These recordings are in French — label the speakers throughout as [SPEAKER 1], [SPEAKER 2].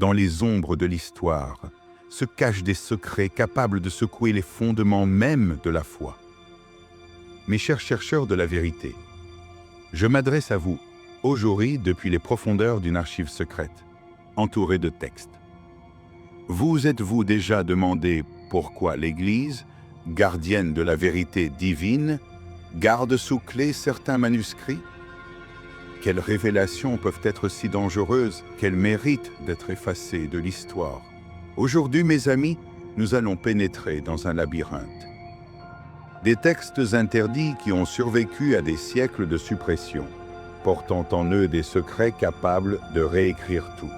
[SPEAKER 1] dans les ombres de l'histoire, se cachent des secrets capables de secouer les fondements même de la foi. Mes chers chercheurs de la vérité, je m'adresse à vous aujourd'hui depuis les profondeurs d'une archive secrète, entourée de textes. Vous êtes-vous déjà demandé pourquoi l'Église, gardienne de la vérité divine, garde sous clé certains manuscrits? Quelles révélations peuvent être si dangereuses qu'elles méritent d'être effacées de l'histoire? Aujourd'hui, mes amis, nous allons pénétrer dans un labyrinthe. Des textes interdits qui ont survécu à des siècles de suppression, portant en eux des secrets capables de réécrire tout.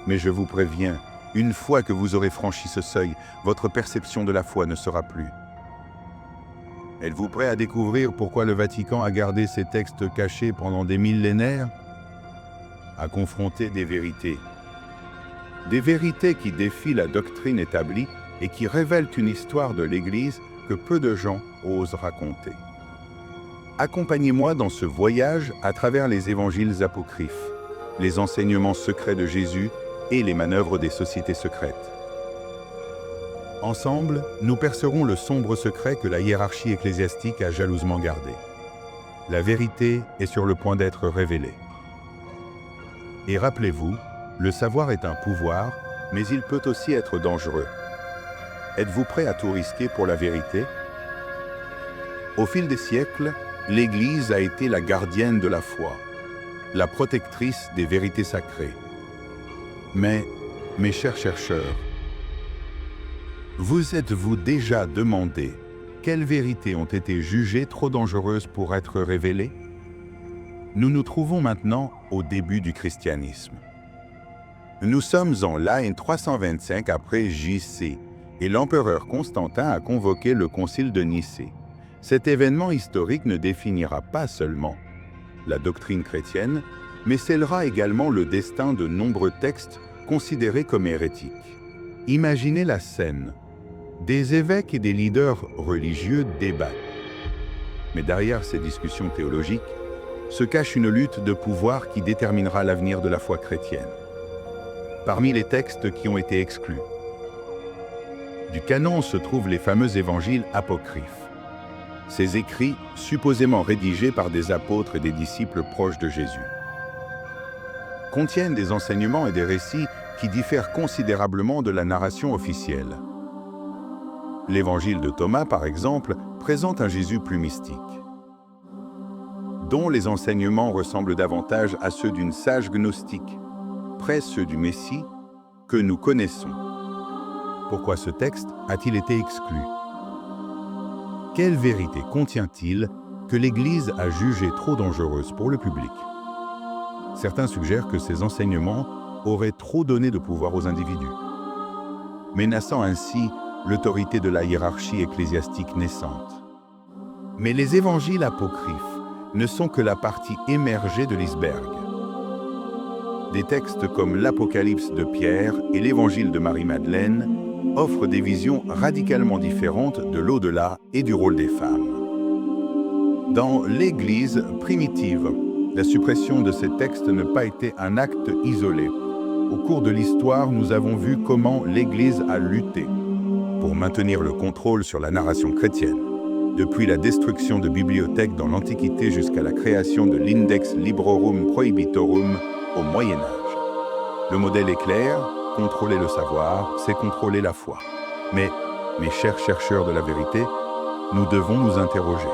[SPEAKER 1] Mais je vous préviens, une fois que vous aurez franchi ce seuil, votre perception de la foi ne sera plus. Êtes-vous prêt à découvrir pourquoi le Vatican a gardé ces textes cachés pendant des millénaires? À confronter des vérités. Des vérités qui défient la doctrine établie et qui révèlent une histoire de l'Église que peu de gens osent raconter. Accompagnez-moi dans ce voyage à travers les évangiles apocryphes, les enseignements secrets de Jésus et les manœuvres des sociétés secrètes. Ensemble, nous percerons le sombre secret que la hiérarchie ecclésiastique a jalousement gardé. La vérité est sur le point d'être révélée. Et rappelez-vous, le savoir est un pouvoir, mais il peut aussi être dangereux. Êtes-vous prêt à tout risquer pour la vérité? Au fil des siècles, l'Église a été la gardienne de la foi, la protectrice des vérités sacrées. Mais, mes chers chercheurs, vous êtes-vous déjà demandé quelles vérités ont été jugées trop dangereuses pour être révélées? Nous nous trouvons maintenant au début du christianisme. Nous sommes en l'année 325 après J.C. et l'empereur Constantin a convoqué le concile de Nicée. Cet événement historique ne définira pas seulement la doctrine chrétienne, mais scellera également le destin de nombreux textes considérés comme hérétiques. Imaginez la scène. Des évêques et des leaders religieux débattent. Mais derrière ces discussions théologiques se cache une lutte de pouvoir qui déterminera l'avenir de la foi chrétienne. Parmi les textes qui ont été exclus du canon se trouvent les fameux évangiles apocryphes. Ces écrits, supposément rédigés par des apôtres et des disciples proches de Jésus, contiennent des enseignements et des récits qui diffèrent considérablement de la narration officielle. L'évangile de Thomas, par exemple, présente un Jésus plus mystique, dont les enseignements ressemblent davantage à ceux d'une sage gnostique, presque ceux du Messie que nous connaissons. Pourquoi ce texte a-t-il été exclu? Quelle vérité contient-il que l'Église a jugée trop dangereuse pour le public? Certains suggèrent que ces enseignements auraient trop donné de pouvoir aux individus, menaçant ainsi l'autorité de la hiérarchie ecclésiastique naissante. Mais les évangiles apocryphes ne sont que la partie émergée de l'iceberg. Des textes comme l'Apocalypse de Pierre et l'Évangile de Marie-Madeleine offrent des visions radicalement différentes de l'au-delà et du rôle des femmes. Dans l'Église primitive, la suppression de ces textes n'a pas été un acte isolé. Au cours de l'histoire, nous avons vu comment l'Église a lutté pour maintenir le contrôle sur la narration chrétienne, depuis la destruction de bibliothèques dans l'Antiquité jusqu'à la création de l'Index Librorum Prohibitorum au Moyen Âge. Le modèle est clair, contrôler le savoir, c'est contrôler la foi. Mais, mes chers chercheurs de la vérité, nous devons nous interroger.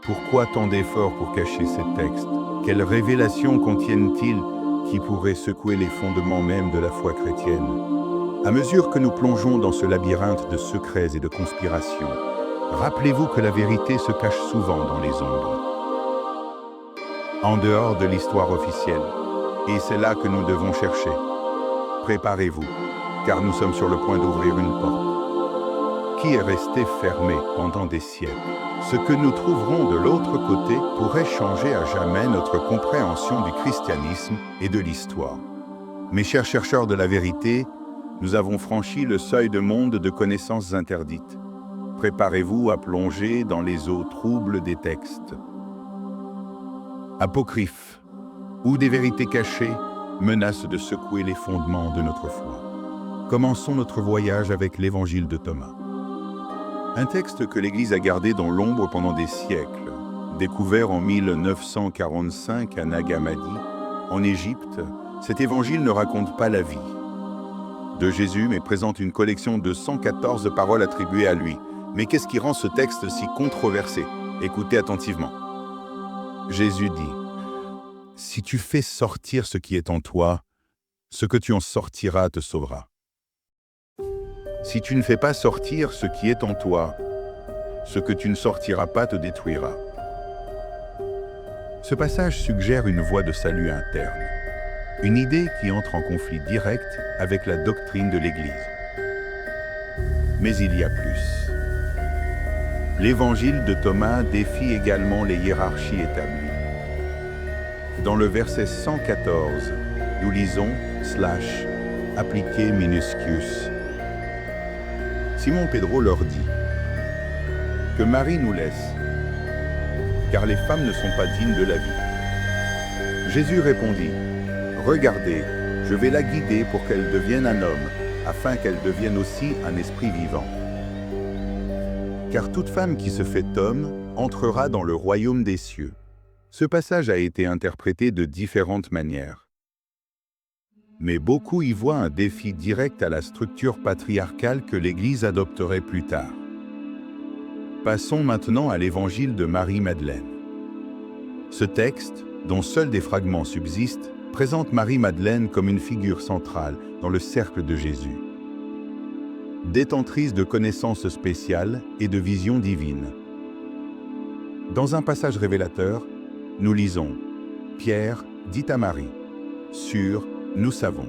[SPEAKER 1] Pourquoi tant d'efforts pour cacher ces textes? Quelles révélations contiennent-ils qui pourraient secouer les fondements même de la foi chrétienne? À mesure que nous plongeons dans ce labyrinthe de secrets et de conspirations, rappelez-vous que la vérité se cache souvent dans les ombres, en dehors de l'histoire officielle, et c'est là que nous devons chercher. Préparez-vous, car nous sommes sur le point d'ouvrir une porte qui est restée fermée pendant des siècles. Ce que nous trouverons de l'autre côté pourrait changer à jamais notre compréhension du christianisme et de l'histoire. Mes chers chercheurs de la vérité, nous avons franchi le seuil de monde de connaissances interdites. Préparez-vous à plonger dans les eaux troubles des textes apocryphes, ou des vérités cachées menace de secouer les fondements de notre foi. Commençons notre voyage avec l'Évangile de Thomas. Un texte que l'Église a gardé dans l'ombre pendant des siècles. Découvert en 1945 à Nag Hammadi, en Égypte, cet évangile ne raconte pas la vie de Jésus, mais présente une collection de 114 paroles attribuées à lui. Mais qu'est-ce qui rend ce texte si controversé? Écoutez attentivement. Jésus dit, « Si tu fais sortir ce qui est en toi, ce que tu en sortiras te sauvera. Si tu ne fais pas sortir ce qui est en toi, ce que tu ne sortiras pas te détruira. » Ce passage suggère une voie de salut interne, une idée qui entre en conflit direct avec la doctrine de l'Église. Mais il y a plus. L'Évangile de Thomas défie également les hiérarchies établies. Dans le verset 114, nous lisons / appliqué minuscus. Simon Pedro leur dit que Marie nous laisse, car les femmes ne sont pas dignes de la vie. Jésus répondit, « Regardez, je vais la guider pour qu'elle devienne un homme, afin qu'elle devienne aussi un esprit vivant. Car toute femme qui se fait homme entrera dans le royaume des cieux. » Ce passage a été interprété de différentes manières. Mais beaucoup y voient un défi direct à la structure patriarcale que l'Église adopterait plus tard. Passons maintenant à l'Évangile de Marie-Madeleine. Ce texte, dont seuls des fragments subsistent, présente Marie-Madeleine comme une figure centrale dans le cercle de Jésus. Détentrice de connaissances spéciales et de visions divines. Dans un passage révélateur, nous lisons « Pierre dit à Marie, « Sûr, nous savons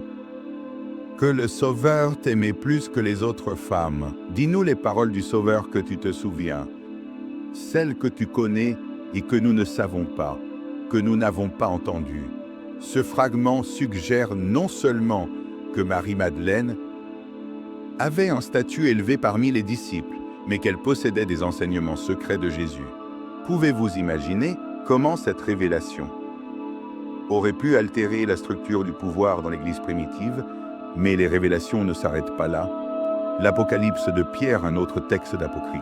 [SPEAKER 1] que le Sauveur t'aimait plus que les autres femmes. Dis-nous les paroles du Sauveur que tu te souviens, celles que tu connais et que nous ne savons pas, que nous n'avons pas entendues. » Ce fragment suggère non seulement que Marie-Madeleine avait un statut élevé parmi les disciples, mais qu'elle possédait des enseignements secrets de Jésus. Pouvez-vous imaginer comment cette révélation aurait pu altérer la structure du pouvoir dans l'Église primitive? Mais les révélations ne s'arrêtent pas là. L'Apocalypse de Pierre, un autre texte d'Apocryphe,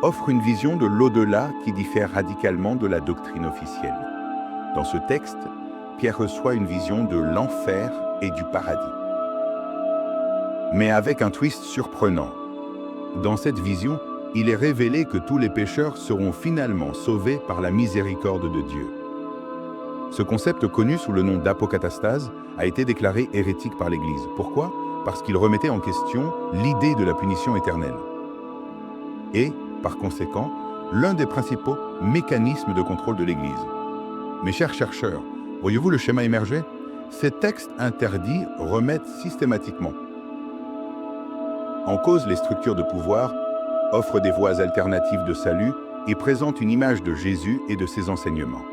[SPEAKER 1] offre une vision de l'au-delà qui diffère radicalement de la doctrine officielle. Dans ce texte, Pierre reçoit une vision de l'enfer et du paradis. Mais avec un twist surprenant. Dans cette vision, il est révélé que tous les pécheurs seront finalement sauvés par la miséricorde de Dieu. Ce concept, connu sous le nom d'apocatastase, a été déclaré hérétique par l'Église. Pourquoi? Parce qu'il remettait en question l'idée de la punition éternelle. Et, par conséquent, l'un des principaux mécanismes de contrôle de l'Église. Mes chers chercheurs, voyez-vous le schéma émerger? Ces textes interdits remettent systématiquement en cause les structures de pouvoir, offrent des voies alternatives de salut et présentent une image de Jésus et de ses enseignements,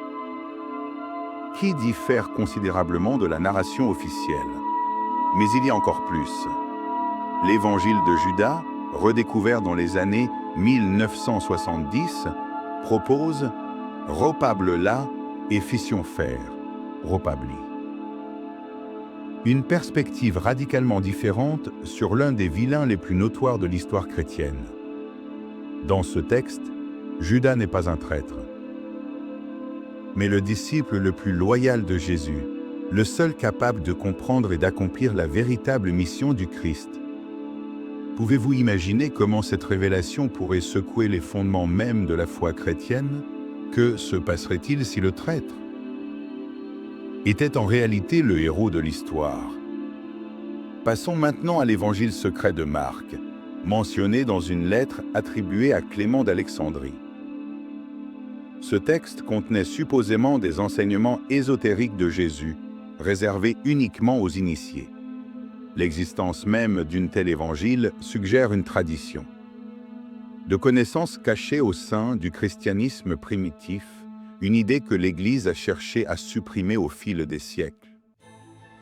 [SPEAKER 1] qui diffère considérablement de la narration officielle. Mais il y a encore plus. L'Évangile de Judas, redécouvert dans les années 1970, propose « Ropable là et fission faire », Ropabli. Une perspective radicalement différente sur l'un des vilains les plus notoires de l'histoire chrétienne. Dans ce texte, Judas n'est pas un traître, mais le disciple le plus loyal de Jésus, le seul capable de comprendre et d'accomplir la véritable mission du Christ. Pouvez-vous imaginer comment cette révélation pourrait secouer les fondements mêmes de la foi chrétienne? Que se passerait-il si le traître était en réalité le héros de l'histoire? Passons maintenant à l'évangile secret de Marc, mentionné dans une lettre attribuée à Clément d'Alexandrie. Ce texte contenait supposément des enseignements ésotériques de Jésus, réservés uniquement aux initiés. L'existence même d'une telle évangile suggère une tradition de connaissances cachées au sein du christianisme primitif, une idée que l'Église a cherché à supprimer au fil des siècles.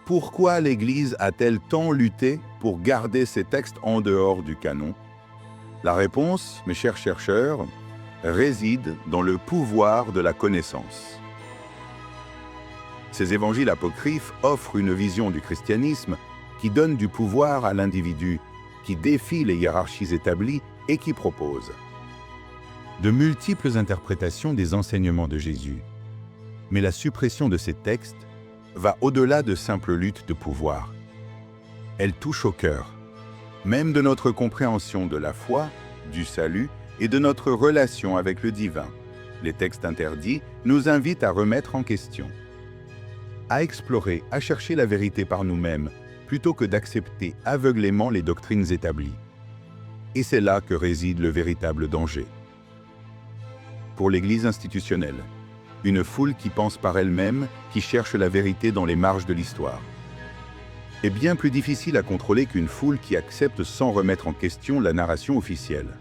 [SPEAKER 1] Pourquoi l'Église a-t-elle tant lutté pour garder ces textes en dehors du canon? La réponse, mes chers chercheurs, réside dans le pouvoir de la connaissance. Ces évangiles apocryphes offrent une vision du christianisme qui donne du pouvoir à l'individu, qui défie les hiérarchies établies et qui propose de multiples interprétations des enseignements de Jésus. Mais la suppression de ces textes va au-delà de simples luttes de pouvoir. Elle touche au cœur, même de notre compréhension de la foi, du salut et de notre relation avec le divin. Les textes interdits nous invitent à remettre en question, à explorer, à chercher la vérité par nous-mêmes, plutôt que d'accepter aveuglément les doctrines établies. Et c'est là que réside le véritable danger. Pour l'Église institutionnelle, une foule qui pense par elle-même, qui cherche la vérité dans les marges de l'histoire, est bien plus difficile à contrôler qu'une foule qui accepte sans remettre en question la narration officielle.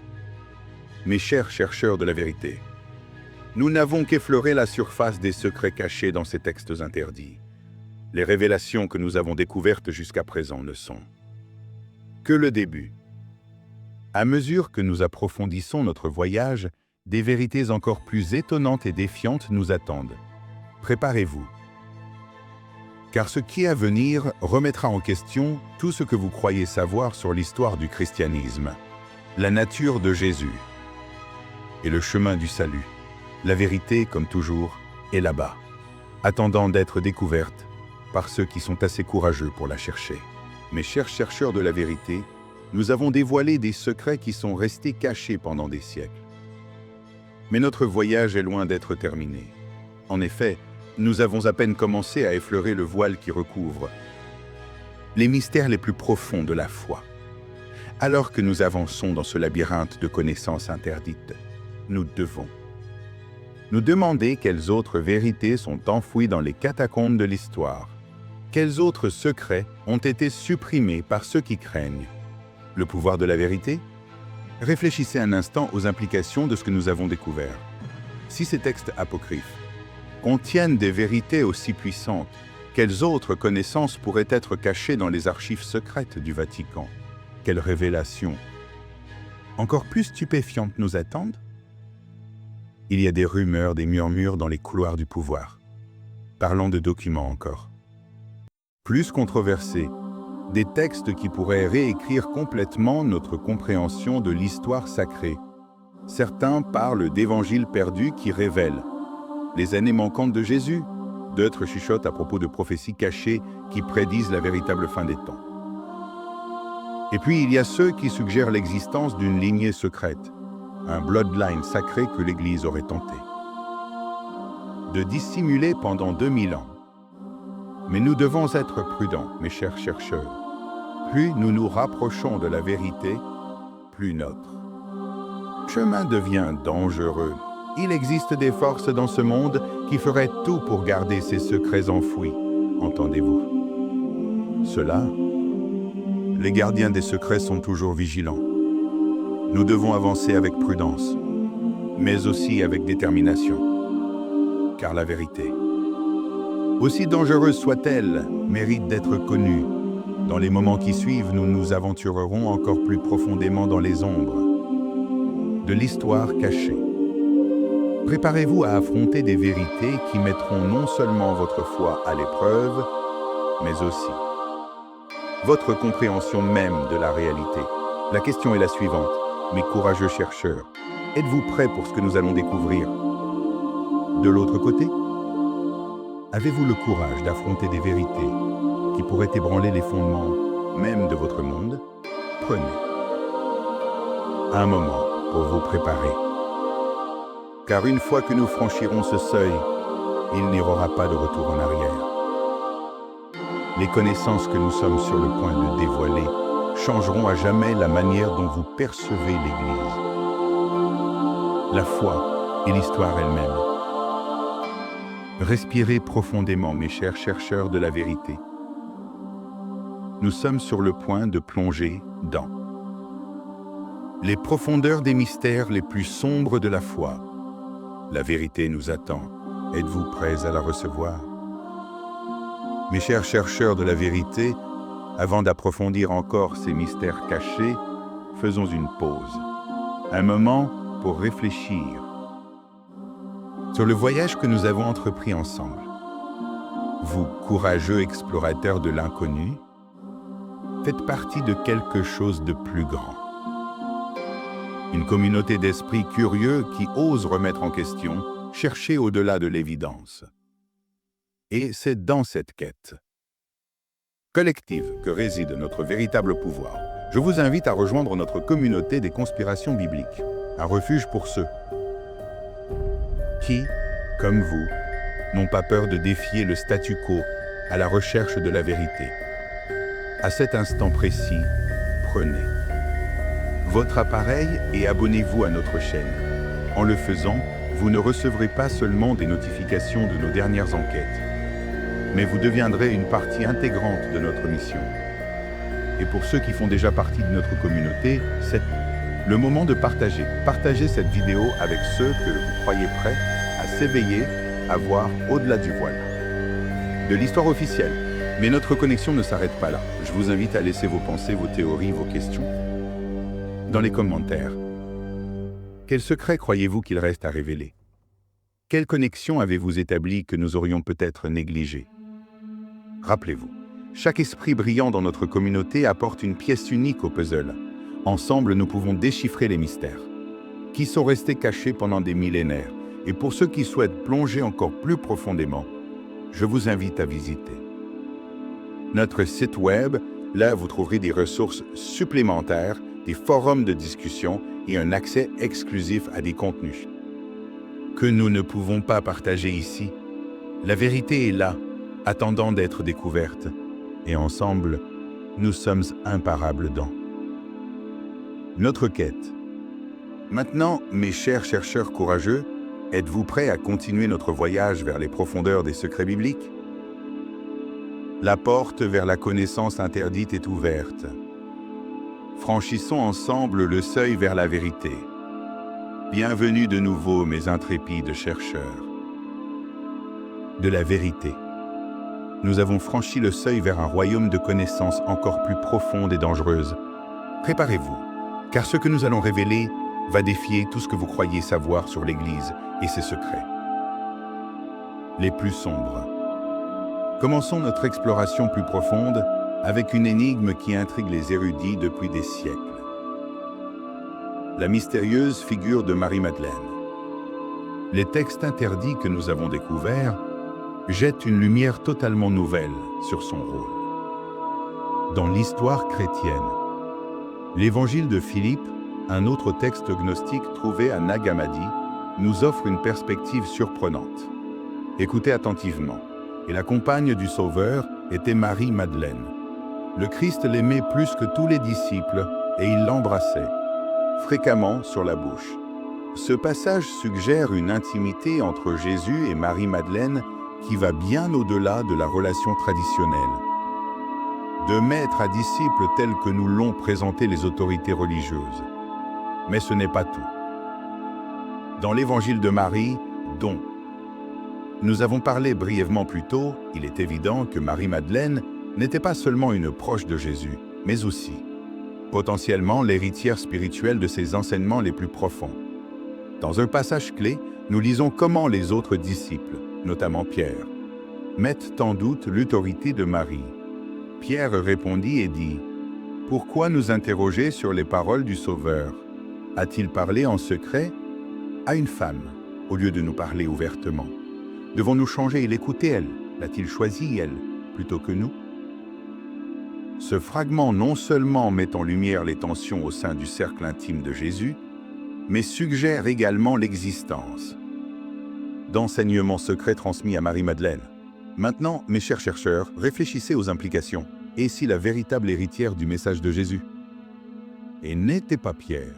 [SPEAKER 1] Mes chers chercheurs de la vérité, nous n'avons qu'effleuré la surface des secrets cachés dans ces textes interdits. Les révélations que nous avons découvertes jusqu'à présent ne sont que le début. À mesure que nous approfondissons notre voyage, des vérités encore plus étonnantes et défiantes nous attendent. Préparez-vous. Car ce qui est à venir remettra en question tout ce que vous croyez savoir sur l'histoire du christianisme, la nature de Jésus et le chemin du salut. La vérité, comme toujours, est là-bas, attendant d'être découverte par ceux qui sont assez courageux pour la chercher. Mes chers chercheurs de la vérité, nous avons dévoilé des secrets qui sont restés cachés pendant des siècles. Mais notre voyage est loin d'être terminé. En effet, nous avons à peine commencé à effleurer le voile qui recouvre les mystères les plus profonds de la foi. Alors que nous avançons dans ce labyrinthe de connaissances interdites, nous devons nous demander quelles autres vérités sont enfouies dans les catacombes de l'histoire. Quels autres secrets ont été supprimés par ceux qui craignent le pouvoir de la vérité? Réfléchissez un instant aux implications de ce que nous avons découvert. Si ces textes apocryphes contiennent des vérités aussi puissantes, quelles autres connaissances pourraient être cachées dans les archives secrètes du Vatican? Quelles révélations encore plus stupéfiantes nous attendent? Il y a des rumeurs, des murmures dans les couloirs du pouvoir. Parlons de documents encore. Plus controversés, des textes qui pourraient réécrire complètement notre compréhension de l'histoire sacrée. Certains parlent d'évangiles perdus qui révèlent les années manquantes de Jésus. D'autres chuchotent à propos de prophéties cachées qui prédisent la véritable fin des temps. Et puis il y a ceux qui suggèrent l'existence d'une lignée secrète, un bloodline sacré que l'Église aurait tenté de dissimuler pendant 2000 ans. Mais nous devons être prudents, mes chers chercheurs. Plus nous nous rapprochons de la vérité, plus notre chemin devient dangereux. Il existe des forces dans ce monde qui feraient tout pour garder ces secrets enfouis. Entendez-vous cela? Les gardiens des secrets sont toujours vigilants. Nous devons avancer avec prudence, mais aussi avec détermination. Car la vérité, aussi dangereuse soit-elle, mérite d'être connue. Dans les moments qui suivent, nous nous aventurerons encore plus profondément dans les ombres de l'histoire cachée. Préparez-vous à affronter des vérités qui mettront non seulement votre foi à l'épreuve, mais aussi votre compréhension même de la réalité. La question est la suivante, mes courageux chercheurs. Êtes-vous prêts pour ce que nous allons découvrir? De l'autre côté, avez-vous le courage d'affronter des vérités qui pourraient ébranler les fondements même de votre monde? Prenez un moment pour vous préparer. Car une fois que nous franchirons ce seuil, il n'y aura pas de retour en arrière. Les connaissances que nous sommes sur le point de dévoiler changeront à jamais la manière dont vous percevez l'Église, la foi et l'histoire elle-même. Respirez profondément, mes chers chercheurs de la vérité. Nous sommes sur le point de plonger dans les profondeurs des mystères les plus sombres de la foi. La vérité nous attend. Êtes-vous prêts à la recevoir? Mes chers chercheurs de la vérité, avant d'approfondir encore ces mystères cachés, faisons une pause. Un moment pour réfléchir sur le voyage que nous avons entrepris ensemble. Vous, courageux explorateurs de l'inconnu, faites partie de quelque chose de plus grand. Une communauté d'esprits curieux qui osent remettre en question, chercher au-delà de l'évidence. Et c'est dans cette quête collective que réside notre véritable pouvoir. Je vous invite à rejoindre notre communauté des conspirations bibliques, un refuge pour ceux qui, comme vous, n'ont pas peur de défier le statu quo à la recherche de la vérité. À cet instant précis, prenez votre appareil et abonnez-vous à notre chaîne. En le faisant, vous ne recevrez pas seulement des notifications de nos dernières enquêtes, mais vous deviendrez une partie intégrante de notre mission. Et pour ceux qui font déjà partie de notre communauté, c'est le moment de partager. Partagez cette vidéo avec ceux que vous croyez prêts à s'éveiller, à voir au-delà du voile de l'histoire officielle. Mais notre connexion ne s'arrête pas là. Je vous invite à laisser vos pensées, vos théories, vos questions dans les commentaires. Quel secret croyez-vous qu'il reste à révéler? Quelle connexion avez-vous établie que nous aurions peut-être négligée? Rappelez-vous, chaque esprit brillant dans notre communauté apporte une pièce unique au puzzle. Ensemble, nous pouvons déchiffrer les mystères qui sont restés cachés pendant des millénaires. Et pour ceux qui souhaitent plonger encore plus profondément, je vous invite à visiter notre site web. Là, vous trouverez des ressources supplémentaires, des forums de discussion et un accès exclusif à des contenus que nous ne pouvons pas partager ici. La vérité est là, attendant d'être découverte. Et ensemble, nous sommes imparables dans notre quête. Maintenant, mes chers chercheurs courageux, êtes-vous prêts à continuer notre voyage vers les profondeurs des secrets bibliques? La porte vers la connaissance interdite est ouverte. Franchissons ensemble le seuil vers la vérité. Bienvenue de nouveau, mes intrépides chercheurs de la vérité. Nous avons franchi le seuil vers un royaume de connaissances encore plus profonde et dangereuse. Préparez-vous, car ce que nous allons révéler va défier tout ce que vous croyez savoir sur l'Église et ses secrets les plus sombres. Commençons notre exploration plus profonde avec une énigme qui intrigue les érudits depuis des siècles. La mystérieuse figure de Marie-Madeleine. Les textes interdits que nous avons découverts jettent une lumière totalement nouvelle sur son rôle dans l'histoire chrétienne. L'Évangile de Philippe, un autre texte gnostique trouvé à Nag Hammadi, nous offre une perspective surprenante. Écoutez attentivement. Et la compagne du Sauveur était Marie-Madeleine. Le Christ l'aimait plus que tous les disciples et il l'embrassait, fréquemment sur la bouche. Ce passage suggère une intimité entre Jésus et Marie-Madeleine qui va bien au-delà de la relation traditionnelle de maître à disciple tel que nous l'ont présenté les autorités religieuses. Mais ce n'est pas tout. Dans l'Évangile de Marie, dont nous avons parlé brièvement plus tôt, il est évident que Marie-Madeleine n'était pas seulement une proche de Jésus, mais aussi, potentiellement, l'héritière spirituelle de ses enseignements les plus profonds. Dans un passage clé, nous lisons comment les autres disciples, notamment Pierre, mettent en doute l'autorité de Marie. Pierre répondit et dit « Pourquoi nous interroger sur les paroles du Sauveur? A-t-il parlé en secret à une femme, au lieu de nous parler ouvertement? Devons-nous changer et l'écouter, elle? L'a-t-il choisi, elle, plutôt que nous ?» Ce fragment non seulement met en lumière les tensions au sein du cercle intime de Jésus, mais suggère également l'existence d'enseignements secrets transmis à Marie-Madeleine. Maintenant, mes chers chercheurs, réfléchissez aux implications. Et si la véritable héritière du message de Jésus et n'était pas Pierre,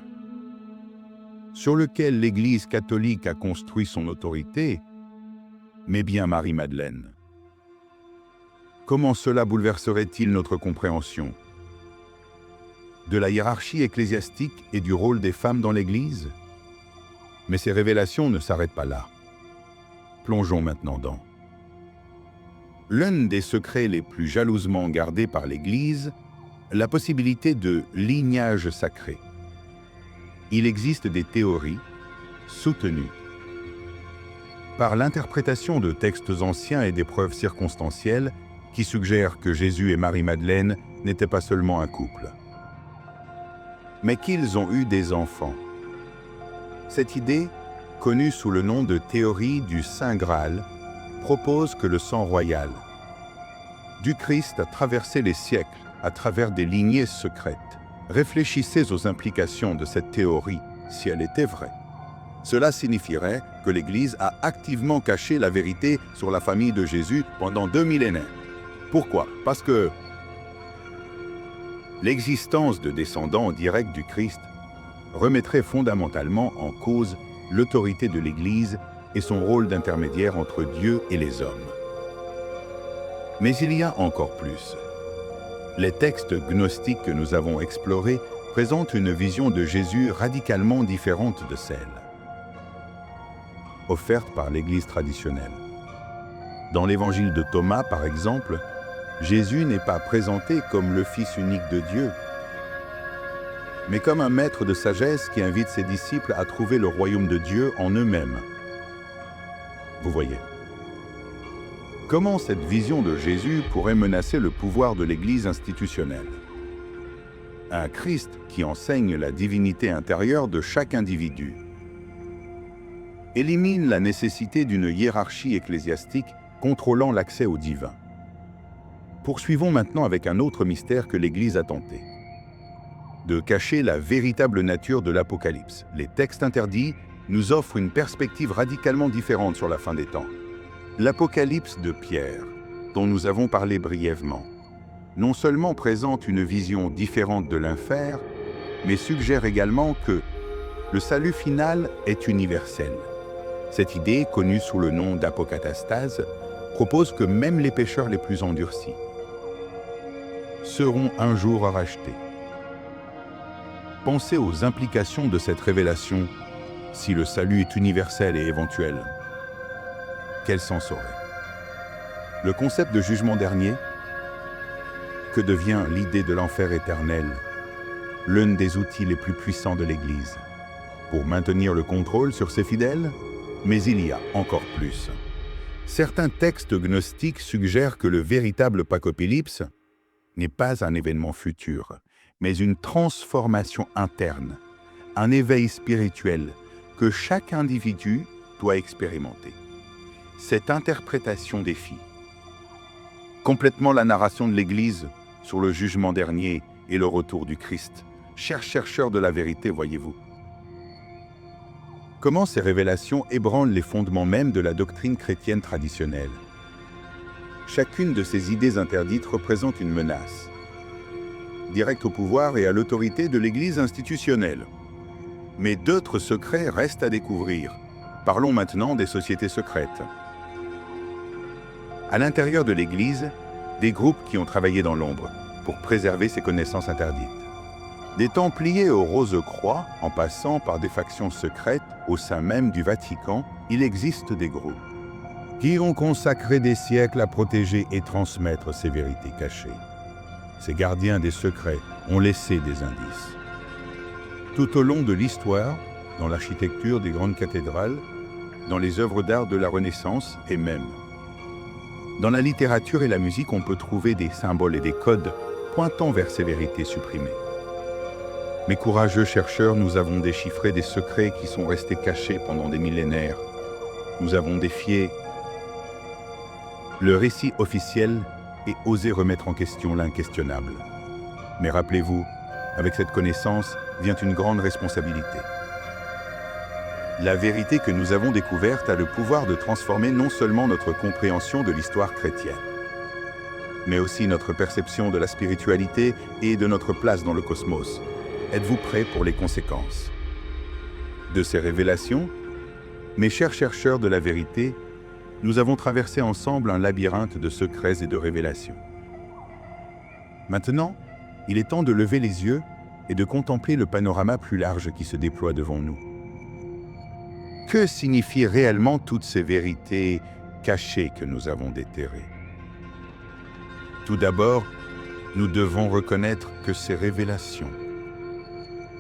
[SPEAKER 1] sur lequel l'Église catholique a construit son autorité, mais bien Marie-Madeleine? Comment cela bouleverserait-il notre compréhension de la hiérarchie ecclésiastique et du rôle des femmes dans l'Église? Mais ces révélations ne s'arrêtent pas là. Plongeons maintenant dans l'un des secrets les plus jalousement gardés par l'Église, la possibilité de lignage sacré. Il existe des théories soutenues par l'interprétation de textes anciens et des preuves circonstancielles qui suggèrent que Jésus et Marie-Madeleine n'étaient pas seulement un couple, mais qu'ils ont eu des enfants. Cette idée, connue sous le nom de théorie du Saint Graal, propose que le sang royal du Christ a traversé les siècles à travers des lignées secrètes. Réfléchissez aux implications de cette théorie si elle était vraie. Cela signifierait que l'Église a activement caché la vérité sur la famille de Jésus pendant 2 millénaires. Pourquoi? Parce que l'existence de descendants directs du Christ remettrait fondamentalement en cause l'autorité de l'Église et son rôle d'intermédiaire entre Dieu et les hommes. Mais il y a encore plus. Les textes gnostiques que nous avons explorés présentent une vision de Jésus radicalement différente de celle offerte par l'Église traditionnelle. Dans l'Évangile de Thomas, par exemple, Jésus n'est pas présenté comme le Fils unique de Dieu, mais comme un maître de sagesse qui invite ses disciples à trouver le royaume de Dieu en eux-mêmes. Vous voyez. Comment cette vision de Jésus pourrait menacer le pouvoir de l'Église institutionnelle? Un Christ qui enseigne la divinité intérieure de chaque individu élimine la nécessité d'une hiérarchie ecclésiastique contrôlant l'accès au divin. Poursuivons maintenant avec un autre mystère que l'Église a tenté de cacher la véritable nature de l'Apocalypse. Les textes interdits nous offrent une perspective radicalement différente sur la fin des temps. L'Apocalypse de Pierre, dont nous avons parlé brièvement, non seulement présente une vision différente de l'enfer, mais suggère également que le salut final est universel. Cette idée, connue sous le nom d'apocatastase, propose que même les pécheurs les plus endurcis seront un jour rachetés. Pensez aux implications de cette révélation si le salut est universel et éventuel. Quel sens aurait le concept de jugement dernier? Que devient l'idée de l'enfer éternel, l'un des outils les plus puissants de l'Église, pour maintenir le contrôle sur ses fidèles? Mais il y a encore plus. Certains textes gnostiques suggèrent que le véritable apocalypse n'est pas un événement futur, mais une transformation interne, un éveil spirituel que chaque individu doit expérimenter. Cette interprétation défie complètement la narration de l'Église sur le jugement dernier et le retour du Christ. Chers chercheurs de la vérité, voyez-vous. Comment ces révélations ébranlent les fondements mêmes de la doctrine chrétienne traditionnelle? Chacune de ces idées interdites représente une menace directe au pouvoir et à l'autorité de l'Église institutionnelle. Mais d'autres secrets restent à découvrir. Parlons maintenant des sociétés secrètes. À l'intérieur de l'Église, des groupes qui ont travaillé dans l'ombre pour préserver ces connaissances interdites. Des Templiers aux Rose-Croix, en passant par des factions secrètes au sein même du Vatican, il existe des groupes qui ont consacré des siècles à protéger et transmettre ces vérités cachées. Ces gardiens des secrets ont laissé des indices. Tout au long de l'histoire, dans l'architecture des grandes cathédrales, dans les œuvres d'art de la Renaissance et même dans la littérature et la musique, on peut trouver des symboles et des codes pointant vers ces vérités supprimées. Mes courageux chercheurs, nous avons déchiffré des secrets qui sont restés cachés pendant des millénaires. Nous avons défié le récit officiel et osé remettre en question l'inquestionnable. Mais rappelez-vous, avec cette connaissance vient une grande responsabilité. La vérité que nous avons découverte a le pouvoir de transformer non seulement notre compréhension de l'histoire chrétienne, mais aussi notre perception de la spiritualité et de notre place dans le cosmos. Êtes-vous prêts pour les conséquences de ces révélations? Mes chers chercheurs de la vérité, nous avons traversé ensemble un labyrinthe de secrets et de révélations. Maintenant, il est temps de lever les yeux et de contempler le panorama plus large qui se déploie devant nous. Que signifient réellement toutes ces vérités cachées que nous avons déterrées? Tout d'abord, nous devons reconnaître que ces révélations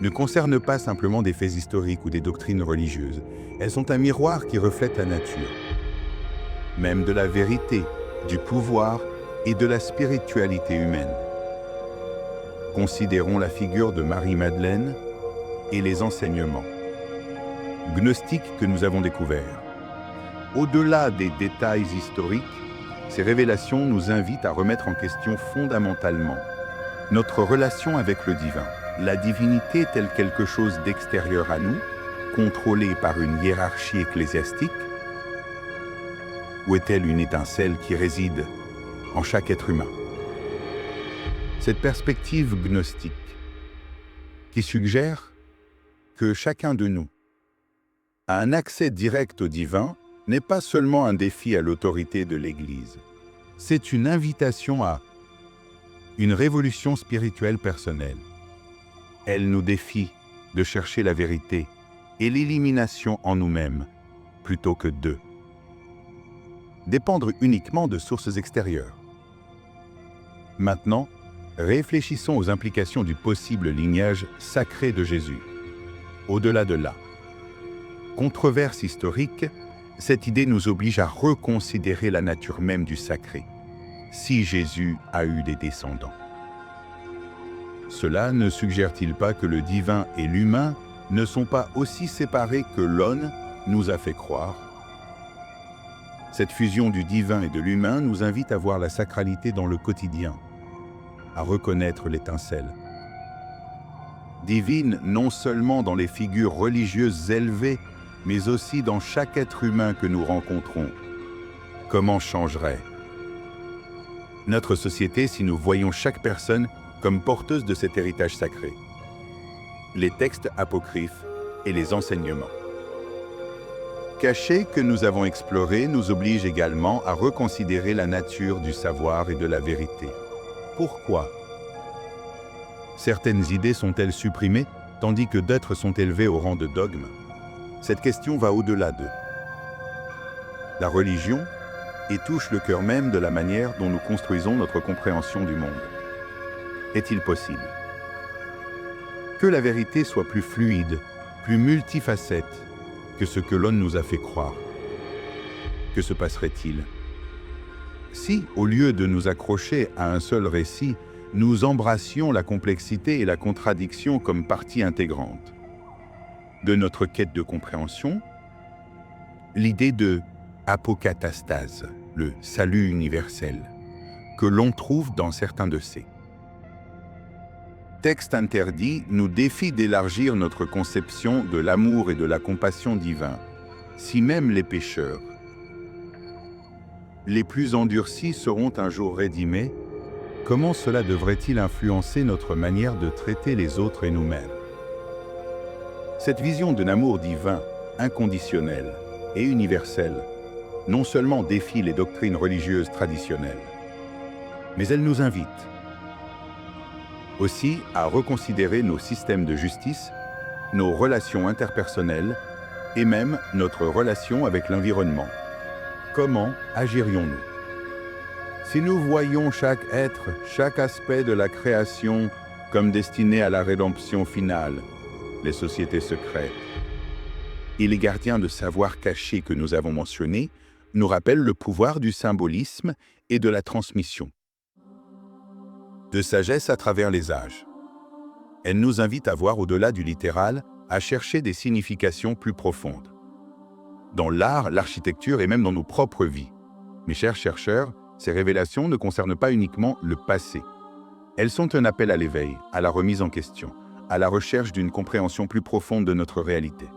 [SPEAKER 1] ne concernent pas simplement des faits historiques ou des doctrines religieuses. Elles sont un miroir qui reflète la nature, même de la vérité, du pouvoir et de la spiritualité humaine. Considérons la figure de Marie-Madeleine et les enseignements gnostiques que nous avons découverts. Au-delà des détails historiques, ces révélations nous invitent à remettre en question fondamentalement notre relation avec le divin. La divinité est-elle quelque chose d'extérieur à nous, contrôlé par une hiérarchie ecclésiastique? Ou est-elle une étincelle qui réside en chaque être humain? Cette perspective gnostique qui suggère que chacun de nous a un accès direct au divin n'est pas seulement un défi à l'autorité de l'Église, c'est une invitation à une révolution spirituelle personnelle. Elle nous défie de chercher la vérité et l'élimination en nous-mêmes, plutôt que de dépendre uniquement de sources extérieures. Maintenant, réfléchissons aux implications du possible lignage sacré de Jésus. Au-delà de la controverse historique, cette idée nous oblige à reconsidérer la nature même du sacré. Si Jésus a eu des descendants, cela ne suggère-t-il pas que le divin et l'humain ne sont pas aussi séparés que l'on nous a fait croire? Cette fusion du divin et de l'humain nous invite à voir la sacralité dans le quotidien, à reconnaître l'étincelle divine non seulement dans les figures religieuses élevées, mais aussi dans chaque être humain que nous rencontrons. Comment changerait notre société si nous voyions chaque personne comme porteuse de cet héritage sacré? Les textes apocryphes et les enseignements cachés que nous avons explorés nous obligent également à reconsidérer la nature du savoir et de la vérité. Pourquoi certaines idées sont-elles supprimées, tandis que d'autres sont élevées au rang de dogmes? Cette question va au-delà de la religion et touche le cœur même de la manière dont nous construisons notre compréhension du monde. Est-il possible que la vérité soit plus fluide, plus multifacette que ce que l'on nous a fait croire? Que se passerait-il si, au lieu de nous accrocher à un seul récit, nous embrassions la complexité et la contradiction comme partie intégrante de notre quête de compréhension? L'idée de apokatastase, le salut universel, que l'on trouve dans certains de ces textes interdits, nous défie d'élargir notre conception de l'amour et de la compassion divin, si même les pécheurs les plus endurcis seront un jour rédimés. Comment cela devrait-il influencer notre manière de traiter les autres et nous-mêmes? Cette vision d'un amour divin, inconditionnel et universel, non seulement défie les doctrines religieuses traditionnelles, mais elle nous invite aussi à reconsidérer nos systèmes de justice, nos relations interpersonnelles et même notre relation avec l'environnement. Comment agirions-nous si nous voyons chaque être, chaque aspect de la création comme destiné à la rédemption finale, les sociétés secrètes et les gardiens de savoir cachés que nous avons mentionnés nous rappellent le pouvoir du symbolisme et de la transmission de sagesse à travers les âges. Elle nous invite à voir au-delà du littéral, à chercher des significations plus profondes. Dans l'art, l'architecture et même dans nos propres vies. Mes chers chercheurs, ces révélations ne concernent pas uniquement le passé. Elles sont un appel à l'éveil, à la remise en question, à la recherche d'une compréhension plus profonde de notre réalité.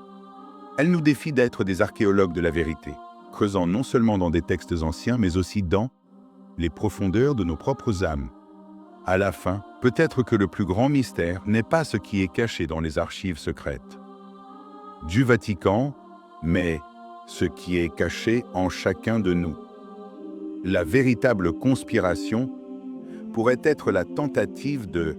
[SPEAKER 1] Elles nous défient d'être des archéologues de la vérité, creusant non seulement dans des textes anciens, mais aussi dans les profondeurs de nos propres âmes. À la fin, peut-être que le plus grand mystère n'est pas ce qui est caché dans les archives secrètes du Vatican, mais ce qui est caché en chacun de nous. La véritable conspiration pourrait être la tentative de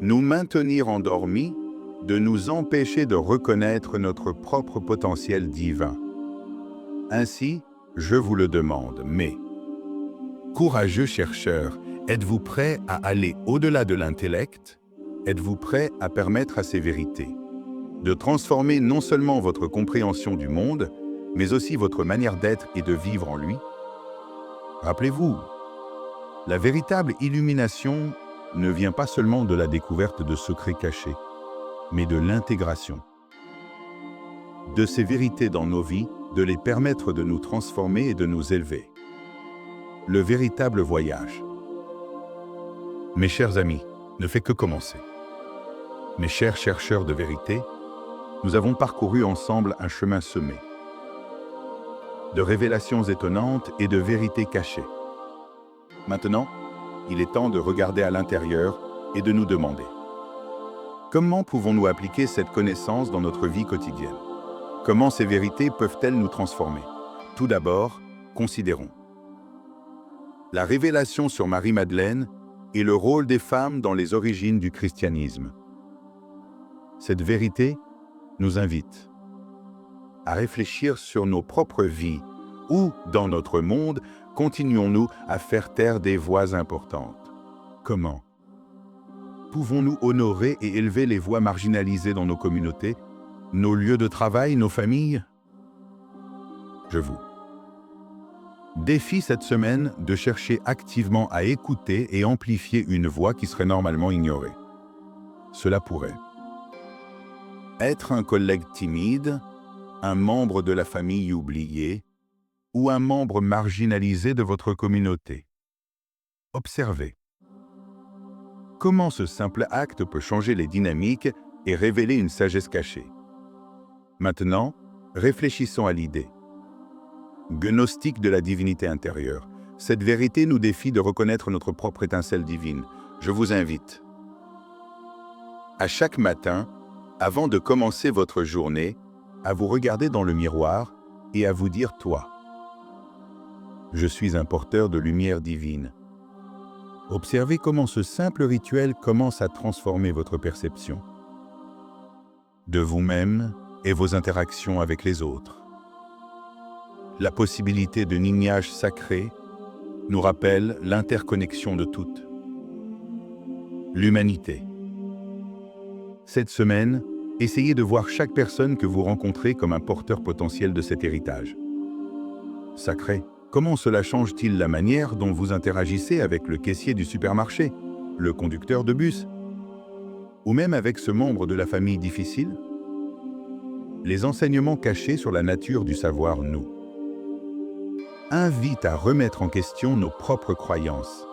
[SPEAKER 1] nous maintenir endormis, de nous empêcher de reconnaître notre propre potentiel divin. Ainsi, je vous le demande, mais courageux chercheurs, êtes-vous prêts à aller au-delà de l'intellect Êtes-vous prêt à permettre à ces vérités de transformer non seulement votre compréhension du monde, mais aussi votre manière d'être et de vivre en lui? Rappelez-vous, la véritable illumination ne vient pas seulement de la découverte de secrets cachés, mais de l'intégration de ces vérités dans nos vies, de les permettre de nous transformer et de nous élever. Le véritable voyage, mes chers amis, ne fait que commencer. Mes chers chercheurs de vérité, nous avons parcouru ensemble un chemin semé de révélations étonnantes et de vérités cachées. Maintenant, il est temps de regarder à l'intérieur et de nous demander: comment pouvons-nous appliquer cette connaissance dans notre vie quotidienne? Comment ces vérités peuvent-elles nous transformer? Tout d'abord, considérons la révélation sur Marie-Madeleine et le rôle des femmes dans les origines du christianisme. Cette vérité nous invite à réfléchir sur nos propres vies. Où, dans notre monde, continuons-nous à faire taire des voix importantes? Comment pouvons-nous honorer et élever les voix marginalisées dans nos communautés, nos lieux de travail, nos familles? Je vous défie cette semaine de chercher activement à écouter et amplifier une voix qui serait normalement ignorée. Cela pourrait être un collègue timide, un membre de la famille oublié, ou un membre marginalisé de votre communauté. Observez comment ce simple acte peut changer les dynamiques et révéler une sagesse cachée. Maintenant, réfléchissons à l'idée gnostique de la divinité intérieure. Cette vérité nous défie de reconnaître notre propre étincelle divine. Je vous invite à chaque matin, avant de commencer votre journée, à vous regarder dans le miroir et à vous dire: toi, je suis un porteur de lumière divine. Observez comment ce simple rituel commence à transformer votre perception de vous-même et vos interactions avec les autres. La possibilité d'un lignage sacré nous rappelle l'interconnexion de toute l'humanité. Cette semaine, essayez de voir chaque personne que vous rencontrez comme un porteur potentiel de cet héritage sacré. Comment cela change-t-il la manière dont vous interagissez avec le caissier du supermarché, le conducteur de bus, ou même avec ce membre de la famille difficile? Les enseignements cachés sur la nature du savoir nous invitent à remettre en question nos propres croyances.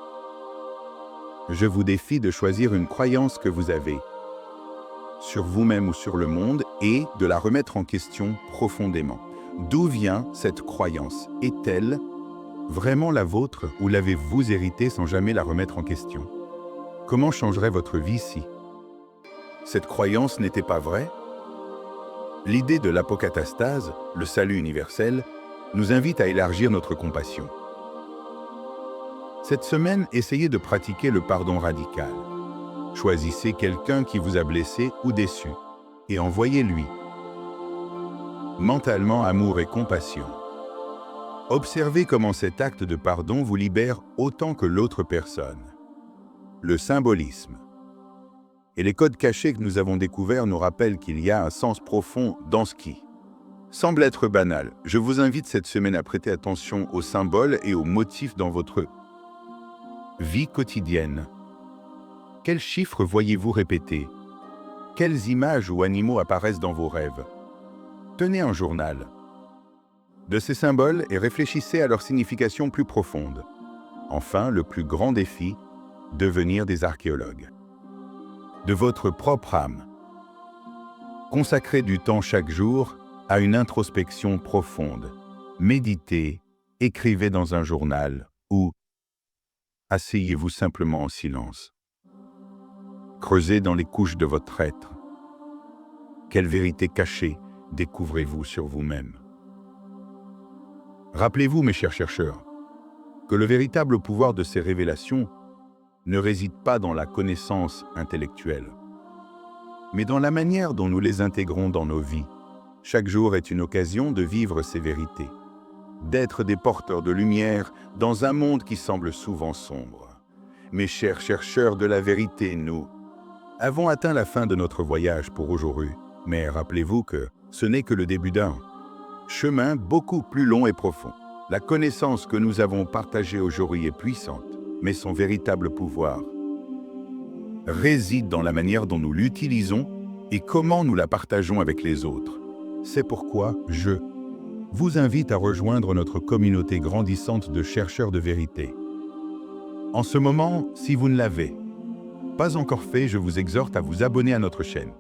[SPEAKER 1] Je vous défie de choisir une croyance que vous avez sur vous-même ou sur le monde et de la remettre en question profondément. D'où vient cette croyance? Est-elle vraiment la vôtre ou l'avez-vous héritée sans jamais la remettre en question? Comment changerait votre vie si cette croyance n'était pas vraie? L'idée de l'apocatastase, le salut universel, nous invite à élargir notre compassion. Cette semaine, essayez de pratiquer le pardon radical. Choisissez quelqu'un qui vous a blessé ou déçu et envoyez-lui mentalement amour et compassion. Observez comment cet acte de pardon vous libère autant que l'autre personne. Le symbolisme et les codes cachés que nous avons découverts nous rappellent qu'il y a un sens profond dans ce qui semble être banal. Je vous invite cette semaine à prêter attention aux symboles et aux motifs dans votre vie quotidienne. Quels chiffres voyez-vous répéter? Quelles images ou animaux apparaissent dans vos rêves? Tenez un journal de ces symboles et réfléchissez à leur signification plus profonde. Enfin, le plus grand défi, devenir des archéologues de votre propre âme. Consacrez du temps chaque jour à une introspection profonde. Méditez, écrivez dans un journal ou asseyez-vous simplement en silence. Creusez dans les couches de votre être. Quelle vérité cachée découvrez-vous sur vous-même? Rappelez-vous, mes chers chercheurs, que le véritable pouvoir de ces révélations ne réside pas dans la connaissance intellectuelle, mais dans la manière dont nous les intégrons dans nos vies. Chaque jour est une occasion de vivre ces vérités, d'être des porteurs de lumière dans un monde qui semble souvent sombre. Mes chers chercheurs de la vérité, nous avons atteint la fin de notre voyage pour aujourd'hui, mais rappelez-vous que ce n'est que le début d'un chemin beaucoup plus long et profond. La connaissance que nous avons partagée aujourd'hui est puissante, mais son véritable pouvoir réside dans la manière dont nous l'utilisons et comment nous la partageons avec les autres. C'est pourquoi je vous invite à rejoindre notre communauté grandissante de chercheurs de vérité. En ce moment, si vous ne l'avez pas encore fait, je vous exhorte à vous abonner à notre chaîne.